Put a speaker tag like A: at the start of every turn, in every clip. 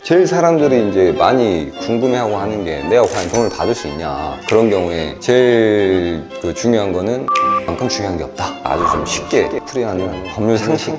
A: 제일 사람들이 이제 많이 궁금해하고 하는 게 내가 과연 돈을 받을 수 있냐. 그런 경우에 제일 중요한 거는 만큼 중요한 게 없다. 아주 좀 쉽게 풀이하는 법률 상식.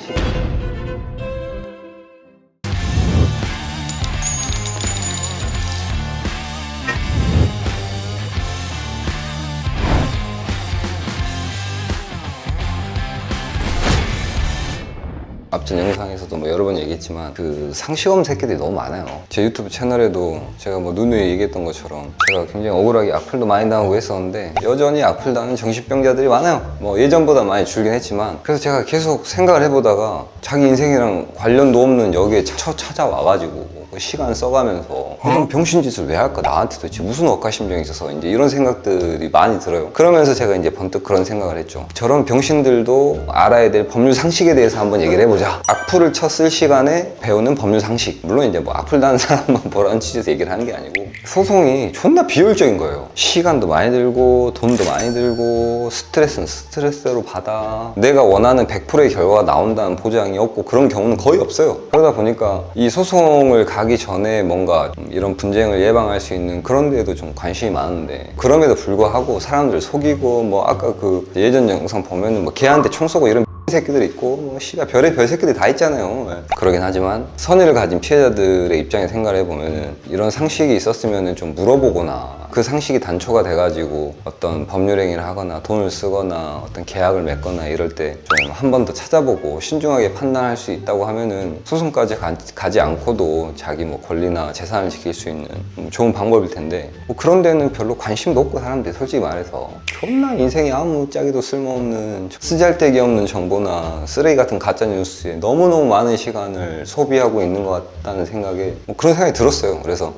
A: 앞전 영상에서도 뭐 여러 번 얘기했지만 그 상식없는 새끼들이 너무 많아요. 제 유튜브 채널에도 제가 뭐 누누이 얘기했던 것처럼 제가 굉장히 억울하게 악플도 많이 당하고 했었는데 여전히 악플 당하는 정신병자들이 많아요. 뭐 예전보다 많이 줄긴 했지만 그래서 제가 계속 생각을 해보다가 자기 인생이랑 관련도 없는 여기에 찾아와가지고 시간 써가면서 이런 병신짓을 왜 할까? 나한테 도대체 무슨 억하심정이 있어서 이제 이런 생각들이 많이 들어요. 그러면서 제가 이제 번뜩 그런 생각을 했죠. 저런 병신들도 알아야 될 법률 상식에 대해서 한번 얘기를 해보자. 악플을 쳤을 시간에 배우는 법률 상식. 물론 이제 뭐 악플 다는 사람만 보라는 취지에서 얘기를 하는 게 아니고 소송이 존나 비효율적인 거예요. 시간도 많이 들고 돈도 많이 들고 스트레스는 스트레스로 받아. 내가 원하는 100%의 결과가 나온다는 보장이 없고 그런 경우는 거의 없어요. 그러다 보니까 이 소송을 가기 전에 뭔가 이런 분쟁을 예방할 수 있는 그런 데에도 좀 관심이 많은데 그럼에도 불구하고 사람들 속이고 뭐 아까 그 예전 영상 보면은 뭐 걔한테 총 쏘고 이런 새끼들 있고 뭐 씨가 별의별 새끼들이 다 있잖아요. 그러긴 하지만 선의를 가진 피해자들의 입장에 생각을 해보면은 이런 상식이 있었으면은 좀 물어보거나 그 상식이 단초가 돼가지고 어떤 법률 행위를 하거나 돈을 쓰거나 어떤 계약을 맺거나 이럴 때 좀 한 번 더 찾아보고 신중하게 판단할 수 있다고 하면은 소송까지 가지 않고도 자기 뭐 권리나 재산을 지킬 수 있는 좋은 방법일 텐데 뭐 그런 데는 별로 관심도 없고 사람들이 솔직히 말해서 존나 인생에 아무 짝에도 쓸모없는 쓰잘데기 없는 정보나 쓰레기 같은 가짜 뉴스에 너무너무 많은 시간을 소비하고 있는 것 같다는 생각에 뭐 그런 생각이 들었어요. 그래서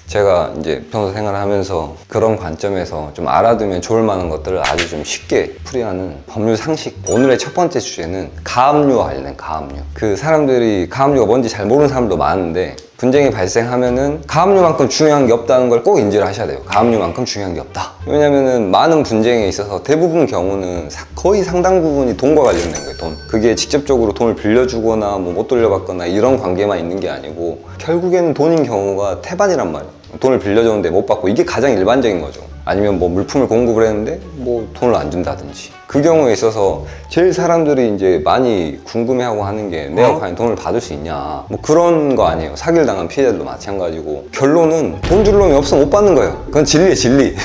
A: 제가 이제 변호사 생활을 하면서 그런 관점에서 좀 알아두면 좋을 만한 것들을 아주 좀 쉽게 풀이하는 법률 상식. 오늘의 첫 번째 주제는 가압류와 관련된 가압류. 그 사람들이 가압류가 뭔지 잘 모르는 사람도 많은데 분쟁이 발생하면은 가압류만큼 중요한 게 없다는 걸 꼭 인지를 하셔야 돼요. 가압류만큼 중요한 게 없다. 왜냐면은 많은 분쟁에 있어서 대부분 경우는 거의 상당 부분이 돈과 관련된 거예요. 돈. 그게 직접적으로 돈을 빌려주거나 뭐 못 돌려받거나 이런 관계만 있는 게 아니고 결국에는 돈인 경우가 태반이란 말이에요. 돈을 빌려줬는데 못 받고 이게 가장 일반적인 거죠. 아니면 뭐 물품을 공급을 했는데 뭐 돈을 안 준다든지. 그 경우에 있어서 제일 사람들이 이제 많이 궁금해하고 하는 게 내가 과연 돈을 받을 수 있냐 뭐 그런 거 아니에요. 사기를 당한 피해자들도 마찬가지고 결론은 돈 줄 놈이 없으면 못 받는 거예요. 그건 진리예요, 진리.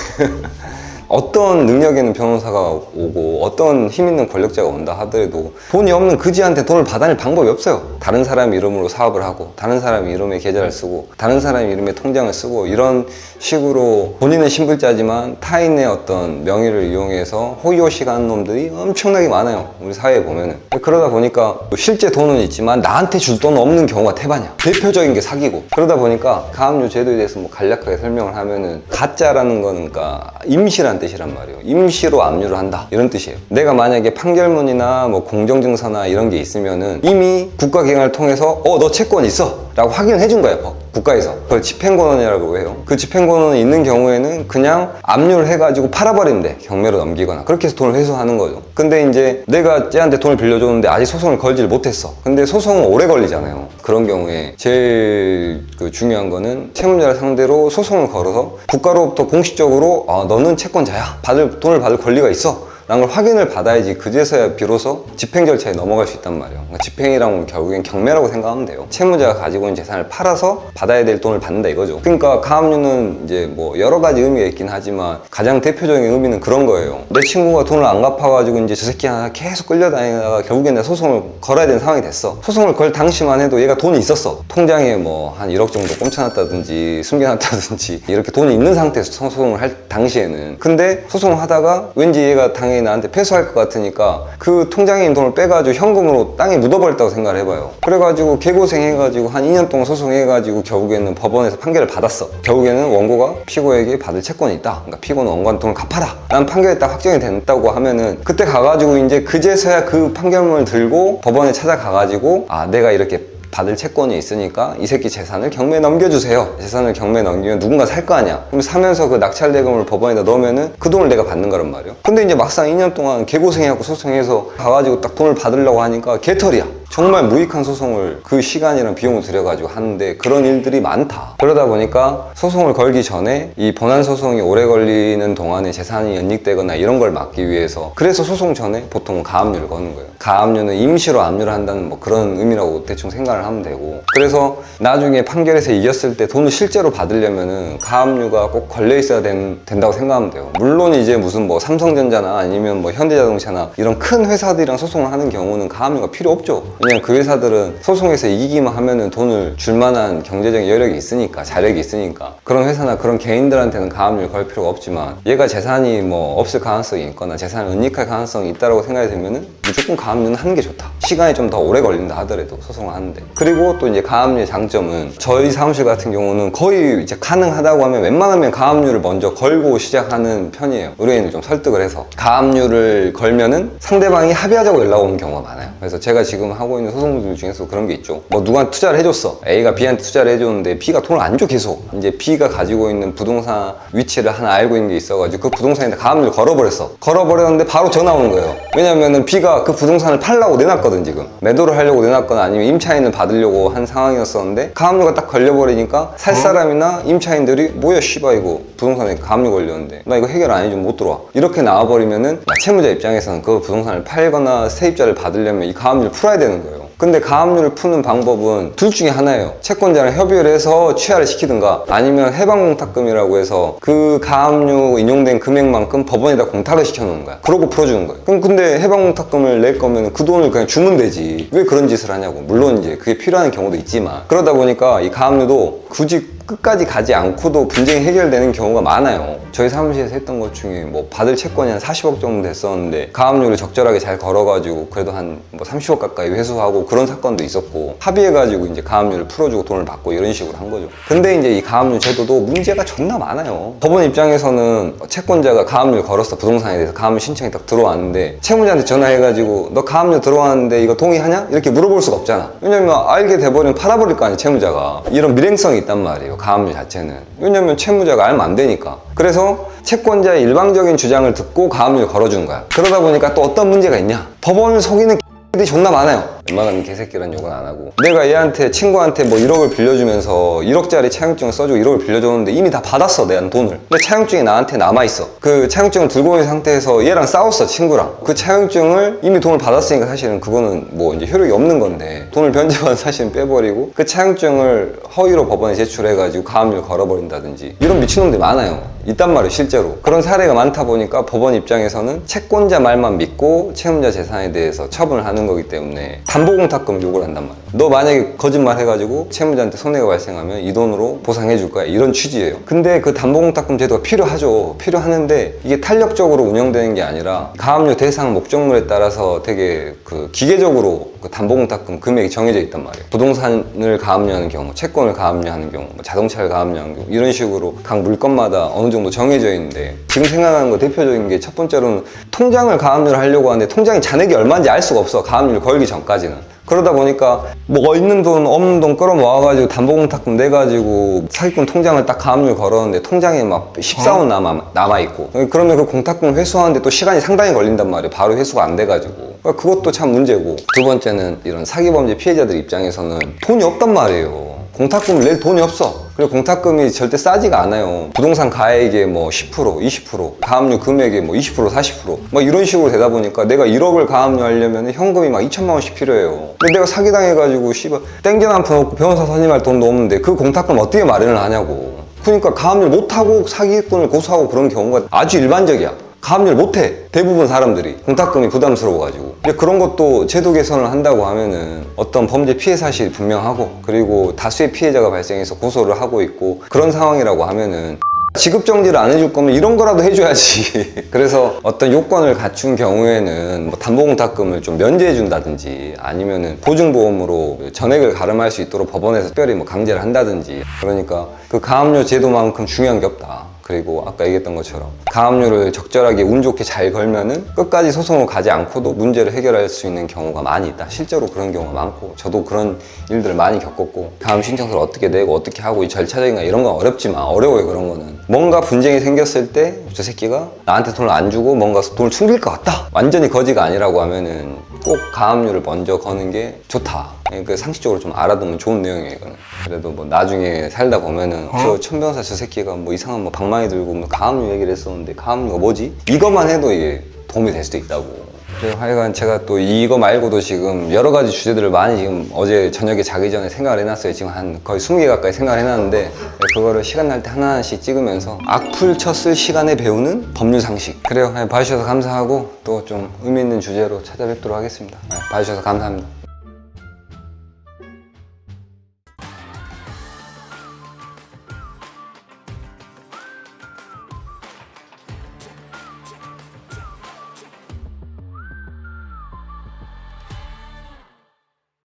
A: 어떤 능력 있는 변호사가 오고 어떤 힘 있는 권력자가 온다 하더라도 돈이 없는 그지한테 돈을 받아낼 방법이 없어요. 다른 사람 이름으로 사업을 하고 다른 사람 이름의 계좌를 쓰고 다른 사람 이름의 통장을 쓰고 이런 식으로 본인은 신불자지만 타인의 어떤 명의를 이용해서 호의호식하는 놈들이 엄청나게 많아요. 우리 사회에 보면은. 그러다 보니까 실제 돈은 있지만 나한테 줄 돈은 없는 경우가 태반이야. 대표적인 게 사기고. 그러다 보니까 가압류 제도에 대해서 뭐 간략하게 설명을 하면은 가짜라는 거니까 임시란 뜻이란 말이에요. 임시로 압류를 한다 이런 뜻이에요. 내가 만약에 판결문이나 뭐 공정증서나 이런 게 있으면은 이미 국가기관을 통해서 너 채권 있어 라고 확인을 해준 거예요. 국가에서. 그걸 집행권원이라고 해요. 그 집행권원이 있는 경우에는 그냥 압류를 해가지고 팔아버리면 돼. 경매로 넘기거나 그렇게 해서 돈을 회수하는 거죠. 근데 이제 내가 쟤한테 돈을 빌려줬는데 아직 소송을 걸지를 못했어. 근데 소송은 오래 걸리잖아요. 그런 경우에 제일 중요한 거는 채무자를 상대로 소송을 걸어서 국가로부터 공식적으로 너는 채권자야. 돈을 받을 권리가 있어 라는 걸 확인을 받아야지 그제서야 비로소 집행 절차에 넘어갈 수 있단 말이에요. 그러니까 집행이란 결국엔 경매라고 생각하면 돼요. 채무자가 가지고 있는 재산을 팔아서 받아야 될 돈을 받는다 이거죠. 그러니까 가압류는 이제 뭐 여러 가지 의미가 있긴 하지만 가장 대표적인 의미는 그런 거예요. 내 친구가 돈을 안 갚아가지고 이제 저 새끼 하나 계속 끌려다니다가 결국엔 내가 소송을 걸어야 되는 상황이 됐어. 소송을 걸 당시만 해도 얘가 돈이 있었어. 통장에 뭐 한 1억 정도 꽂혀놨다든지 숨겨놨다든지 이렇게 돈이 있는 상태에서 소송을 할 당시에는. 근데 소송을 하다가 왠지 얘가 당연히 나한테 패소할 것 같으니까 그 통장에 있는 돈을 빼가지고 현금으로 땅에 묻어버렸다고 생각을 해봐요. 그래가지고 개고생해가지고 한 2년 동안 소송해가지고 결국에는 법원에서 판결을 받았어. 결국에는 원고가 피고에게 받을 채권이 있다. 그러니까 피고는 원고한테 돈을 갚아라 라는 판결이 딱 확정이 됐다고 하면은 그때 가가지고 이제 그제서야 그 판결문을 들고 법원에 찾아가가지고 내가 이렇게 받을 채권이 있으니까 이 새끼 재산을 경매에 넘겨주세요. 재산을 경매에 넘기면 누군가 살 거 아니야. 그럼 사면서 그 낙찰 대금을 법원에다 넣으면은 그 돈을 내가 받는 거란 말이에요. 근데 이제 막상 2년 동안 개고생해갖고 소송해서 가가지고 딱 돈을 받으려고 하니까 개털이야. 정말 무익한 소송을 그 시간이랑 비용을 들여가지고 하는데 그런 일들이 많다. 그러다 보니까 소송을 걸기 전에 이 본안 소송이 오래 걸리는 동안에 재산이 연닉되거나 이런 걸 막기 위해서, 그래서 소송 전에 보통 가압류를 거는 거예요. 가압류는 임시로 압류를 한다는 뭐 그런 의미라고 대충 생각을 하면 되고, 그래서 나중에 판결에서 이겼을 때 돈을 실제로 받으려면은 가압류가 꼭 걸려 있어야 된다고 생각하면 돼요. 물론 이제 무슨 뭐 삼성전자나 아니면 뭐 현대자동차나 이런 큰 회사들이랑 소송을 하는 경우는 가압류가 필요 없죠. 왜냐면 그 회사들은 소송에서 이기기만 하면은 돈을 줄 만한 경제적인 여력이 있으니까, 자력이 있으니까. 그런 회사나 그런 개인들한테는 가압류를 걸 필요가 없지만, 얘가 재산이 뭐 없을 가능성이 있거나 재산을 은닉할 가능성이 있다고 생각이 들면은 무조건 가압류는 하는 게 좋다. 시간이 좀 더 오래 걸린다 하더라도 소송을 하는데. 그리고 또 이제 가압류의 장점은, 저희 사무실 같은 경우는 거의 이제 가능하다고 하면 웬만하면 가압류를 먼저 걸고 시작하는 편이에요. 의뢰인을 좀 설득을 해서. 가압류를 걸면은 상대방이 합의하자고 연락 오는 경우가 많아요. 그래서 제가 지금 하고 있는 소송들 중에서 그런 게 있죠. 뭐 누구한테 투자를 해줬어. A가 B한테 투자를 해줬는데 B가 돈을 안 줘 계속. 이제 B가 가지고 있는 부동산 위치를 하나 알고 있는 게 있어가지고 그 부동산에다 가압류를 걸어버렸어. 걸어버렸는데 바로 전화 오는 거예요. 왜냐면은 B가 그 부동산을 팔려고 내놨거든. 지금 매도를 하려고 내놨거나 아니면 임차인을 받으려고 한 상황이었었는데 가압류가 딱 걸려버리니까 살 사람이나 임차인들이 뭐야 씨발 이거 부동산에 가압류 걸렸는데 나 이거 해결 안 해주면 못 들어와, 이렇게 나와버리면은 채무자 입장에서는 그 부동산을 팔거나 세입자를 받으려면 이 가압류를 풀어야 되는 거예요. 근데 가압류를 푸는 방법은 둘 중에 하나예요. 채권자랑 협의를 해서 취하를 시키든가, 아니면 해방공탁금이라고 해서 그 가압류 인용된 금액만큼 법원에다 공탁을 시켜놓는 거야. 그러고 풀어주는 거예요. 그럼 근데 해방공탁금을 낼 거면 그 돈을 그냥 주면 되지, 왜 그런 짓을 하냐고. 물론 이제 그게 필요한 경우도 있지만, 그러다 보니까 이 가압류도 굳이 끝까지 가지 않고도 분쟁이 해결되는 경우가 많아요. 저희 사무실에서 했던 것 중에 뭐 받을 채권이 한 40억 정도 됐었는데 가압류를 적절하게 잘 걸어가지고 그래도 한 뭐 30억 가까이 회수하고 그런 사건도 있었고, 합의해가지고 이제 가압류를 풀어주고 돈을 받고 이런 식으로 한 거죠. 근데 이제 이 가압류 제도도 문제가 존나 많아요. 법원 입장에서는 채권자가 가압류를 걸었어. 부동산에 대해서 가압류 신청이 딱 들어왔는데 채무자한테 전화해가지고 너 가압류 들어왔는데 이거 동의하냐? 이렇게 물어볼 수가 없잖아. 왜냐면 알게 돼버리면 팔아버릴 거 아니야, 채무자가. 이런 밀행성이 있단 말이에요, 가압류 자체는. 왜냐면 채무자가 알면 안 되니까. 그래서 채권자의 일방적인 주장을 듣고 가압류를 걸어주는 거야. 그러다 보니까 또 어떤 문제가 있냐, 법원을 속이는 들이 존나 많아요. 웬만하면 개새끼란 욕은 안 하고, 내가 얘한테 친구한테 뭐 1억을 빌려주면서 1억짜리 차용증을 써주고 1억을 빌려줬는데 이미 다 받았어, 내 돈을. 근데 차용증이 나한테 남아있어. 그 차용증을 들고 있는 상태에서 얘랑 싸웠어, 친구랑. 그 차용증을 이미 돈을 받았으니까 사실은 그거는 뭐 이제 효력이 없는 건데, 돈을 변제받은 사실은 빼버리고 그 차용증을 허위로 법원에 제출해가지고 가압류를 걸어버린다든지 이런 미친놈들이 많아요. 있단 말이에요, 실제로. 그런 사례가 많다 보니까 법원 입장에서는 채권자 말만 믿고 채무자 재산에 대해서 처분을 하는 거기 때문에 담보공탁금 요구를 한단 말이에요. 너 만약에 거짓말 해가지고 채무자한테 손해가 발생하면 이 돈으로 보상해 줄 거야, 이런 취지예요. 근데 그 담보공탁금 제도가 필요하죠. 필요하는데 이게 탄력적으로 운영되는 게 아니라 가압류 대상 목적물에 따라서 되게 그 기계적으로 그 담보공탁금 금액이 정해져 있단 말이에요. 부동산을 가압류하는 경우, 채권을 가압류하는 경우, 뭐 자동차를 가압류하는 경우, 이런 식으로 각 물건마다 어느 정도 정해져 있는데, 지금 생각하는 거 대표적인 게 첫 번째로는 통장을 가압류를 하려고 하는데 통장이 잔액이 얼마인지 알 수가 없어, 가압류를 걸기 전까지는. 그러다 보니까 뭐 있는 돈 없는 돈 끌어모아가지고 담보공탁금 내가지고 사기꾼 통장을 딱 가압류를 걸었는데 통장에 막 14원 남아있고, 그러면 그 공탁금 회수하는데 또 시간이 상당히 걸린단 말이에요. 바로 회수가 안 돼가지고. 그것도 참 문제고, 두 번째는 이런 사기범죄 피해자들 입장에서는 돈이 없단 말이에요. 공탁금을 낼 돈이 없어. 그리고 공탁금이 절대 싸지가 않아요. 부동산 가액의 뭐 10%, 20%, 가압류 금액의 뭐 20%, 40%, 막 이런 식으로 되다 보니까 내가 1억을 가압류하려면 현금이 막 2천만 원씩 필요해요. 근데 내가 사기당해가지고 씨발 땡전 한 푼 없고 변호사 선임할 돈도 없는데 그 공탁금 어떻게 마련을 하냐고. 그러니까 가압류 못하고 사기꾼을 고소하고 그런 경우가 아주 일반적이야. 가압류를 못해, 대부분 사람들이. 공탁금이 부담스러워가지고. 근데 그런 것도 제도 개선을 한다고 하면은 어떤 범죄 피해 사실이 분명하고, 그리고 다수의 피해자가 발생해서 고소를 하고 있고 그런 상황이라고 하면은 지급정지를 안 해줄 거면 이런 거라도 해줘야지. 그래서 어떤 요건을 갖춘 경우에는 뭐 담보공탁금을 좀 면제해 준다든지, 아니면은 보증보험으로 전액을 가름할 수 있도록 법원에서 특별히 뭐 강제를 한다든지. 그러니까 그 가압류 제도만큼 중요한 게 없다. 그리고 아까 얘기했던 것처럼 가압류를 적절하게 운 좋게 잘 걸면은 끝까지 소송을 가지 않고도 문제를 해결할 수 있는 경우가 많이 있다. 실제로 그런 경우가 많고 저도 그런 일들을 많이 겪었고 가압 신청서를 어떻게 내고 어떻게 하고 이 절차적인 거 이런 건 어렵지만 어려워요. 그런 거는 뭔가 분쟁이 생겼을 때 저 새끼가 나한테 돈을 안 주고 뭔가 돈을 숨길 것 같다. 완전히 거지가 아니라고 하면은 꼭 가압류를 먼저 거는 게 좋다. 그러니까 상식적으로 좀 알아두면 좋은 내용이에요, 이거는. 그래도 뭐 나중에 살다 보면은 저 천변호사 저 새끼가 뭐 이상한 뭐 방망이 들고 뭐 가압류 얘기를 했었는데 가압류가 뭐지? 이것만 해도 이게 도움이 될 수도 있다고. 그래서 하여간 제가 또 이거 말고도 지금 여러 가지 주제들을 많이 지금 어제 저녁에 자기 전에 생각을 해놨어요. 지금 한 거의 20개 가까이 생각을 해놨는데 그거를 시간 날 때 하나하나씩 찍으면서 악플 쳤을 시간에 배우는 법률 상식. 그래요. 봐주셔서 감사하고 또 좀 의미 있는 주제로 찾아뵙도록 하겠습니다. 봐주셔서 감사합니다.